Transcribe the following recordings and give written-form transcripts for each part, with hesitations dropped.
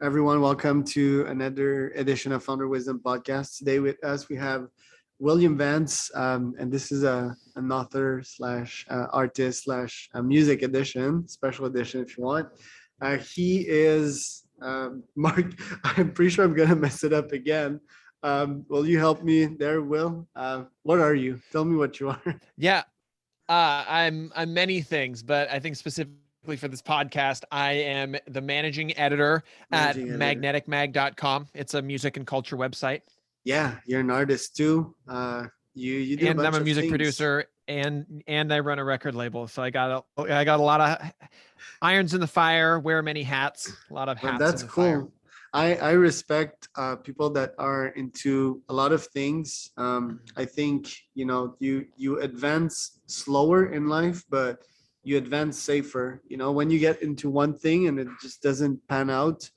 Everyone, welcome to another edition of Founder Wisdom Podcast. Today with us, we have William Vance, and this is an author slash artist slash music edition, special edition if you want. He is Mark. I'm pretty sure I'm gonna mess it up again. Will you help me there, Will? What are you? Tell me what you are. Yeah, I'm many things, but I think specifically for this podcast, I am the managing editor at Managing editor. magneticmag.com. It's a music and culture website, Yeah, you're an artist too. You do a and I'm bunch a of music things. producer and I run a record label. So I got a lot of irons in the fire, wear many hats, a lot of But hats in that's the fire. cool. I respect people that are into a lot of things. I think you advance slower in life, but you advance safer. When you get into one thing and it just doesn't pan out,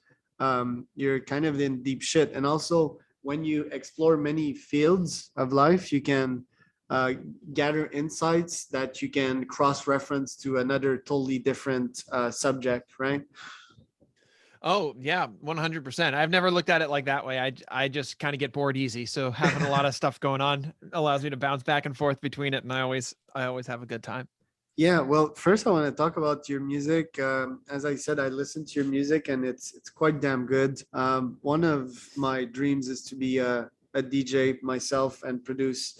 you're kind of in deep shit. And also, when you explore many fields of life, you can uh, gather insights that you can cross reference to another totally different subject, right? Oh yeah, 100%. I've never looked at it like that way. I just kind of get bored easy. So having a lot of stuff going on allows me to bounce back and forth between it, and I always have a good time. Yeah, well, first I want to talk about your music. As I said, I listen to your music and it's quite damn good. One of my dreams is to be a DJ myself and produce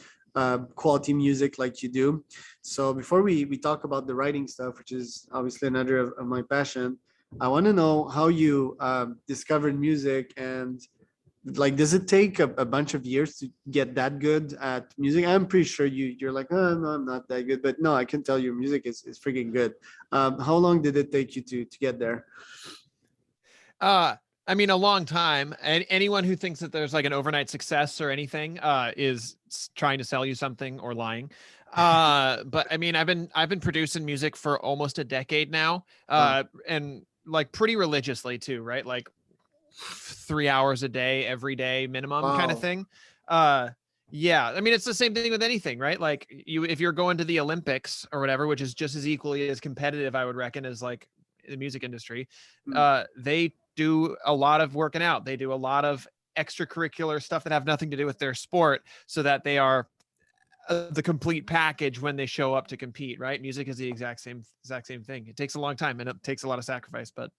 quality music like you do. So before we talk about the writing stuff, which is obviously another of my passion, I want to know how you discovered music and like does it take a bunch of years to get that good at music? I'm pretty sure you're like, oh no, I'm not that good, but no, I can tell your music is freaking good. How long did it take you to get there? Uh, I mean, a long time. And anyone who thinks that there's like an overnight success or anything is trying to sell you something or lying. But I mean, I've been producing music for almost a decade now, Wow. and like pretty religiously too, right? Like 3 hours a day, every day minimum kind of Wow. thing. Uh, yeah, I mean, it's the same thing with anything, right? Like if you're going to the Olympics or whatever, which is just as equally as competitive, I would reckon, as like the music industry, Mm. they do a lot of working out. They do a lot of extracurricular stuff that have nothing to do with their sport, so that they are the complete package when they show up to compete. Right? Music is the exact same thing. It takes a long time and it takes a lot of sacrifice, but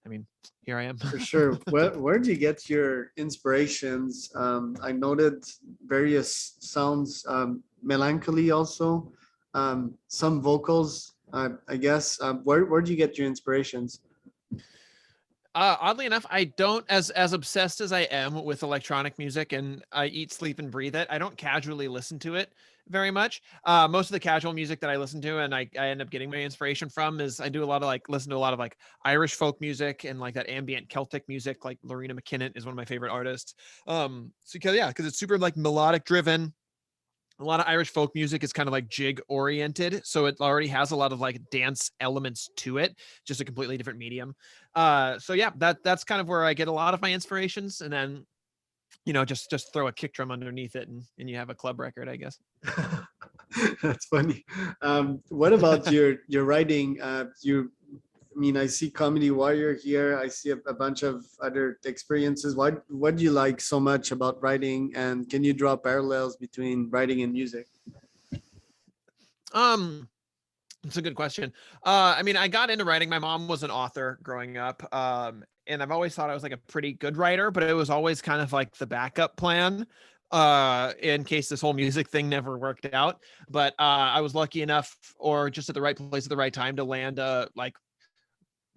I mean, here I am. For sure. Where do you get your inspirations? I noted various sounds, melancholy also, some vocals. I guess. Where do you get your inspirations? Oddly enough, I don't, as obsessed as I am with electronic music, and I eat, sleep, and breathe it. I don't casually listen to it very much. Most of the casual music that I listen to and I end up getting my inspiration from is I do a lot of like listen to a lot of like Irish folk music and like that ambient Celtic music. Like Lorena McKinnon is one of my favorite artists. So yeah, because it's super like melodic driven. A lot of Irish folk music is kind of like jig oriented, so it already has a lot of like dance elements to it, just a completely different medium. So yeah, that's kind of where I get a lot of my inspirations, and then just throw a kick drum underneath it, and you have a club record, I guess. That's funny. What about your writing? I mean, I see Comedy Warrior here. I see a bunch of other experiences. What do you like so much about writing? And can you draw parallels between writing and music? Um, it's a good question. I mean, I got into writing. My mom was an author growing up, and I've always thought I was like a pretty good writer, but it was always kind of like the backup plan in case this whole music thing never worked out. But I was lucky enough, or just at the right place at the right time, to land like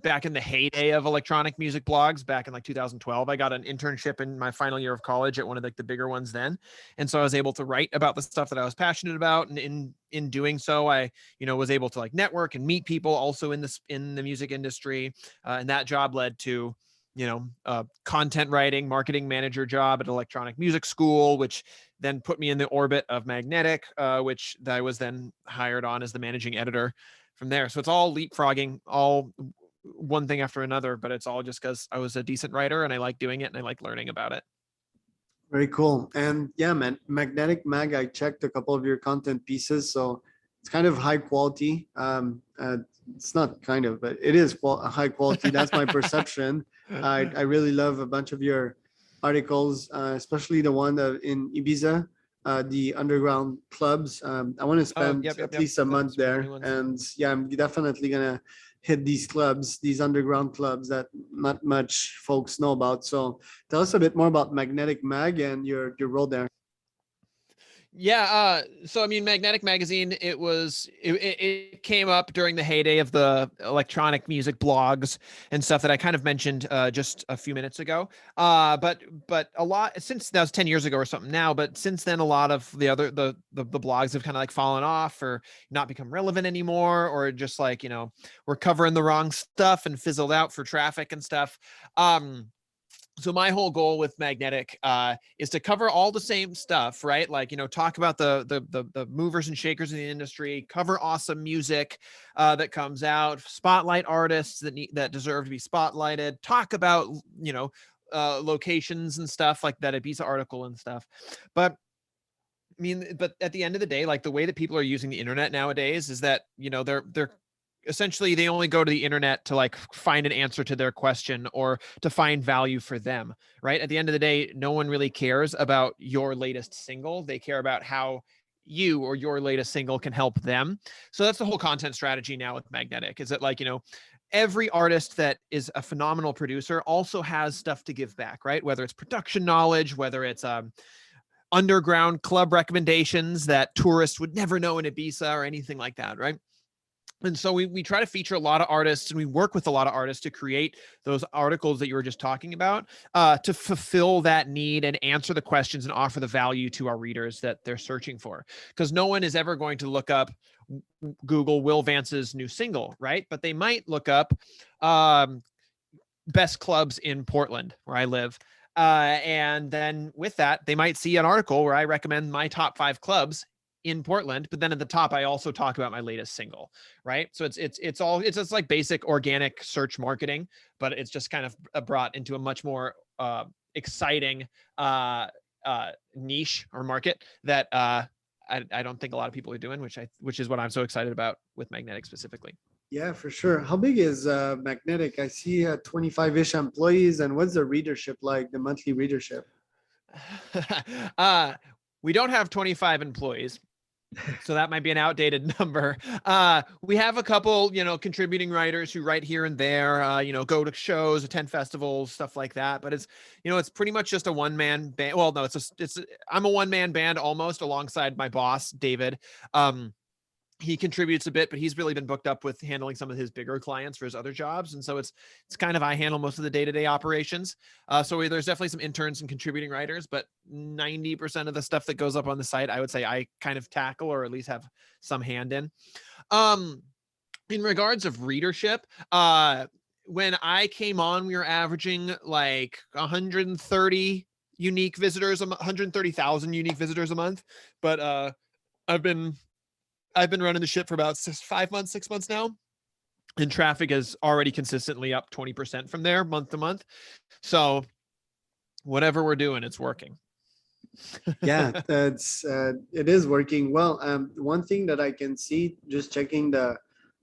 back in the heyday of electronic music blogs back in like 2012. I got an internship in my final year of college at one of like the bigger ones then, and so I was able to write about the stuff that I was passionate about, and in doing so I was able to like network and meet people also in the music industry, and that job led to content writing, marketing manager job at electronic music school, which then put me in the orbit of Magnetic, which I was then hired on as the managing editor from there. So it's all leapfrogging, all one thing after another, but it's all just because I was a decent writer and I like doing it and I like learning about it. Very cool. And yeah, man, Magnetic Mag, I checked a couple of your content pieces. So it's kind of high quality. It's not kind of, but it is high quality. That's my perception. I really love a bunch of your articles, especially the one in Ibiza, the underground clubs. I want to Oh, spend yep, yep, at yep. least a month That's one of the new there, ones. and yeah, I'm definitely gonna hit these clubs, these underground clubs that not much folks know about. So tell us a bit more about Magnetic Mag and your role there. Yeah, so I mean, Magnetic Magazine, it came up during the heyday of the electronic music blogs and stuff that I kind of mentioned just a few minutes ago. But a lot since that was 10 years ago or something now, but since then a lot of the blogs have kind of like fallen off or not become relevant anymore, or just like, we're covering the wrong stuff and fizzled out for traffic and stuff. So my whole goal with Magnetic is to cover all the same stuff, right? Like, talk about the movers and shakers in the industry, cover awesome music that comes out, spotlight artists that deserve to be spotlighted, talk about locations and stuff like that Ibiza article and stuff. But I mean, but at the end of the day, like the way that people are using the internet nowadays is that, they're essentially they only go to the internet to like find an answer to their question or to find value for them, right? At the end of the day, no one really cares about your latest single. They care about how you or your latest single can help them. So that's the whole content strategy now with Magnetic, is that like, every artist that is a phenomenal producer also has stuff to give back, right? Whether it's production knowledge, whether it's underground club recommendations that tourists would never know in Ibiza or anything like that, right? And so we try to feature a lot of artists, and we work with a lot of artists to create those articles that you were just talking about, to fulfill that need and answer the questions and offer the value to our readers that they're searching for. Because no one is ever going to look up Google Will Vance's new single, right? But they might look up best clubs in Portland, where I live. And then with that, they might see an article where I recommend my top 5 clubs in Portland, but then at the top, I also talk about my latest single, right? So it's just like basic organic search marketing, but it's just kind of brought into a much more exciting niche or market that I don't think a lot of people are doing, which is what I'm so excited about with Magnetic specifically. Yeah, for sure. How big is Magnetic? I see 25-ish employees, and what's the readership like, the monthly readership? We don't have 25 employees, so that might be an outdated number. We have a couple, contributing writers who write here and there, go to shows, attend festivals, stuff like that. But it's pretty much just a one-man band. Well, no, I'm a one-man band almost, alongside my boss, David. He contributes a bit, but he's really been booked up with handling some of his bigger clients for his other jobs. And so it's kind of, I handle most of the day-to-day operations. So there's definitely some interns and contributing writers, but 90% of the stuff that goes up on the site, I would say I kind of tackle, or at least have some hand in. In regards of readership, when I came on, we were averaging like 130 unique visitors, 130,000 unique visitors a month. But I've been running the ship for about 5 months, 6 months now, and traffic is already consistently up 20% from there month to month. So whatever we're doing, it's working. Yeah, it is working well. One thing that I can see just checking the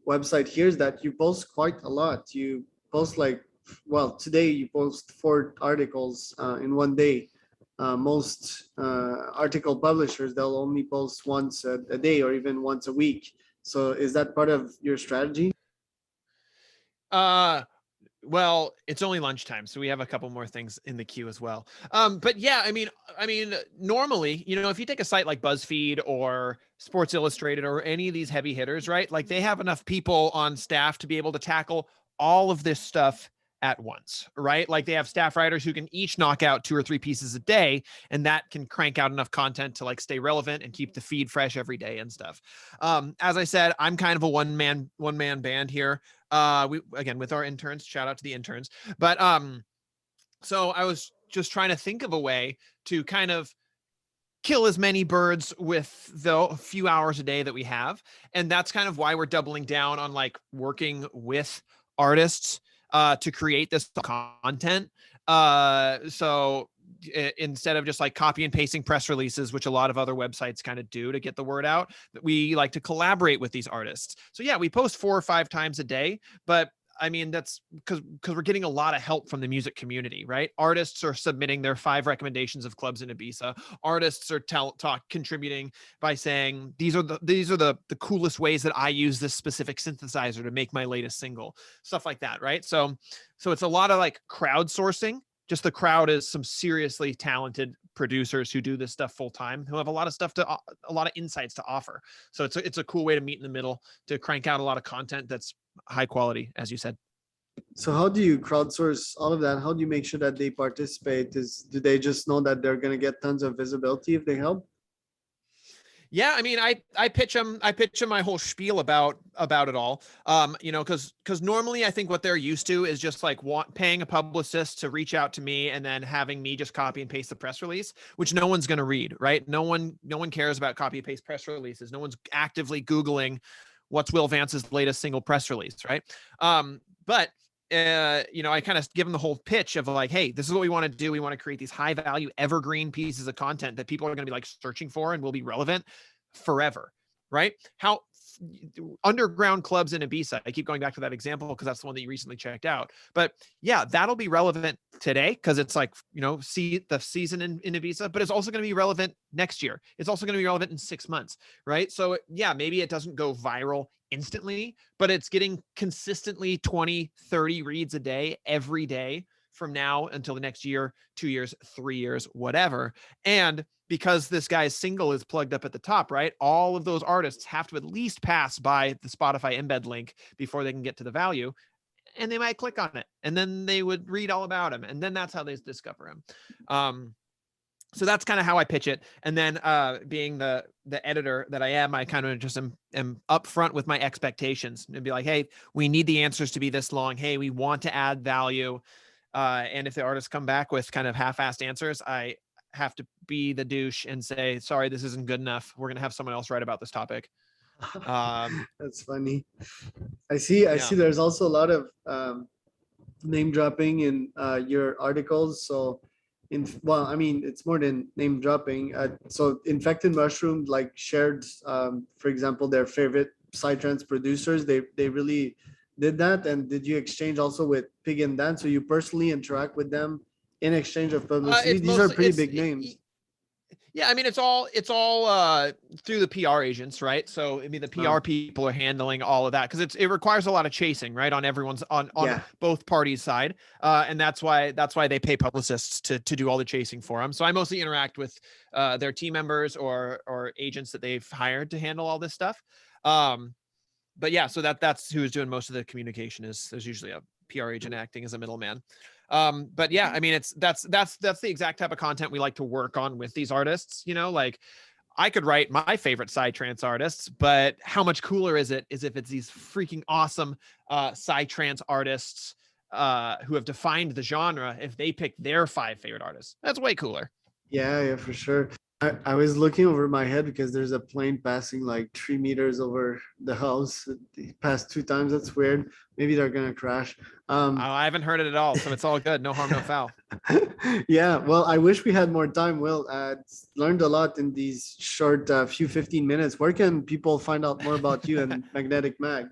website here is that you post quite a lot. You post like, well, today you post 4 articles in one day. Most article publishers, they'll only post once a day or even once a week. So is that part of your strategy? Well, it's only lunchtime, so we have a couple more things in the queue as well. But yeah, I mean, normally, if you take a site like BuzzFeed or Sports Illustrated or any of these heavy hitters, right? Like they have enough people on staff to be able to tackle all of this stuff at once, right? Like they have staff writers who can each knock out 2 or 3 pieces a day, and that can crank out enough content to like stay relevant and keep the feed fresh every day and stuff. As I said, I'm kind of a one-man band here. We, again, with our interns, shout out to the interns. But so I was just trying to think of a way to kind of kill as many birds with the few hours a day that we have. And that's kind of why we're doubling down on like working with artists to create this content. So instead of just like copy and pasting press releases, which a lot of other websites kind of do to get the word out, that we like to collaborate with these artists. So yeah, we post 4 or 5 times a day, but I mean, that's because we're getting a lot of help from the music community, right? Artists are submitting their 5 recommendations of clubs in Ibiza. Artists are contributing by saying these are the coolest ways that I use this specific synthesizer to make my latest single, stuff like that, right? So it's a lot of like crowdsourcing. Just the crowd is some seriously talented producers who do this stuff full time, who have a lot of stuff a lot of insights to offer. So it's a cool way to meet in the middle, to crank out a lot of content that's high quality, as you said. So how do you crowdsource all of that? How do you make sure that they participate? Do they just know that they're going to get tons of visibility if they help? Yeah, I mean, I pitch them my whole spiel about it all. You know, because normally I think what they're used to is just like paying a publicist to reach out to me and then having me just copy and paste the press release, which no one's going to read, right? No one cares about copy and paste press releases. No one's actively Googling what's Will Vance's latest single press release, right? But you know, I kind of give them the whole pitch of like, hey, this is what we want to do. We want to create these high value evergreen pieces of content that people are going to be like searching for and will be relevant forever, right? How underground clubs in Ibiza, I keep going back to that example because that's the one that you recently checked out. But yeah, that'll be relevant today because it's like, you know, see the season in Ibiza, but it's also going to be relevant next year. It's also going to be relevant in 6 months, right? So yeah, maybe it doesn't go viral instantly, but it's getting consistently 20, 30 reads a day, every day from now until the next year, 2 years, 3 years, whatever. And because this guy's single is plugged up at the top, right? All of those artists have to at least pass by the Spotify embed link before they can get to the value. And they might click on it. And then they would read all about him. And then that's how they discover him. So that's kind of how I pitch it. And then being the editor that I am, I kind of just am upfront with my expectations and be like, hey, we need the answers to be this long. Hey, we want to add value. And if the artists come back with kind of half-assed answers, I have to be the douche and say, sorry, this isn't good enough. We're going to have someone else write about this topic. That's funny. I see there's also a lot of name dropping in your articles. So I mean, it's more than name dropping. So Infected Mushroom like shared, for example, their favorite psytrance producers. They really did that. And did you exchange also with Pig and Dan? So you personally interact with them in exchange of publicity? These are pretty big names. Yeah, I mean, it's all through the PR agents, right? So I mean, the PR people are handling all of that because it requires a lot of chasing, right, on everyone's on both parties' side, and that's why they pay publicists to do all the chasing for them. So I mostly interact with their team members or agents that they've hired to handle all this stuff. But yeah, so that's who is doing most of the communication. There's usually a PR agent acting as a middleman. But yeah, I mean, that's the exact type of content we like to work on with these artists. You know, like I could write my favorite psytrance artists, but how much cooler is if it's these freaking awesome psytrance artists who have defined the genre, if they pick their 5 favorite artists? That's way cooler. Yeah, for sure. I was looking over my head because there's a plane passing like 3 meters over the house. It passed 2 times. That's weird. Maybe they're gonna crash. I haven't heard it at all, so it's all good. No harm, no foul. Yeah, well, I wish we had more time. Will learned a lot in these short few 15 minutes. Where can people find out more about you and Magnetic Mag?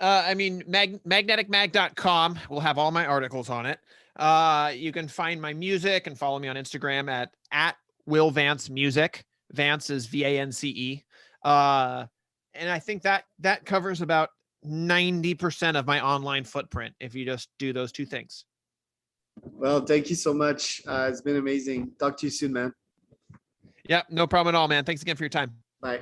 I mean, magneticmag.com will have all my articles on it. You can find my music and follow me on Instagram at Will Vance Music. Vance is VANCE. And I think that covers about 90% of my online footprint if you just do those 2 things. Well, thank you so much. It's been amazing. Talk to you soon, man. Yeah, no problem at all, man. Thanks again for your time. Bye.